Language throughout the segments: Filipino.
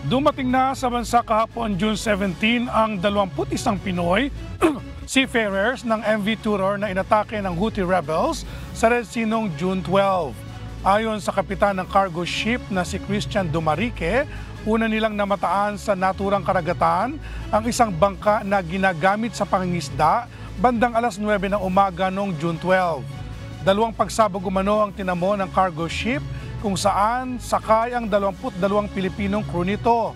Dumating na sa bansa kahapon June 17 ang 21 Pinoy seafarers ng MV Tudor na inatake ng Houthi rebels sa Red Sea noong June 12. Ayon sa kapitan ng cargo ship na si Christian Dumarrique, una nilang namataan sa naturang karagatan ang isang bangka na ginagamit sa pangingisda bandang alas 9 ng umaga noong June 12. Dalawang pagsabog umano ang tinamo ng cargo ship kung saan sakay ang 22 Pilipinong crew nito.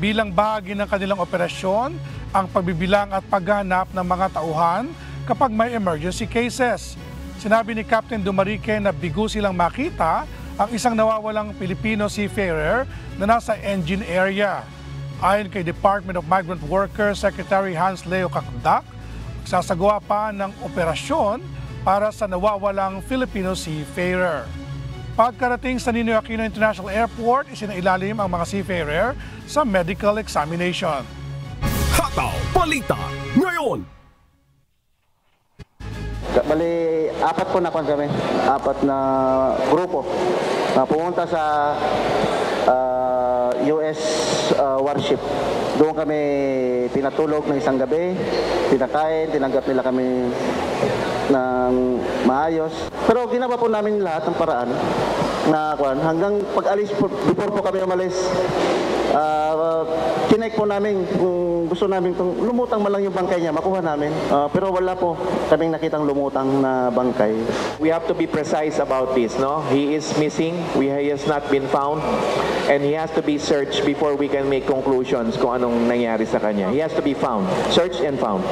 Bilang bahagi ng kanilang operasyon, ang pagbibilang at paghanap ng mga tauhan kapag may emergency cases. Sinabi ni Captain Dumarrique na bigo silang makita ang isang nawawalang Filipino seafarer na nasa engine area. Ayon kay Department of Migrant Workers Secretary Hans Leo Kakdak, sasagawa pa ng operasyon para sa nawawalang Filipino seafarer. Pagkarating sa Ninoy Aquino International Airport, isinailalim ang mga seafarer sa medical examination. Hataw Balita ngayon! Bali, apat po na kami, apat na grupo na pumunta sa US warship. Doon kami pinatulog ng isang gabi, pinakain, tinanggap nila kami ng maayos. Pero ginawa po namin lahat ng paraan na hanggang pag-alis po, before po kami umalis, chinek po namin kung gusto namin kung lumutang man lang yung bangkay niya, makuha namin. Pero wala po kaming nakitang lumutang na bangkay. We have to be precise about this, no? He is missing, he has not been found, and he has to be searched before we can make conclusions kung anong nangyari sa kanya. He has to be found, searched and found.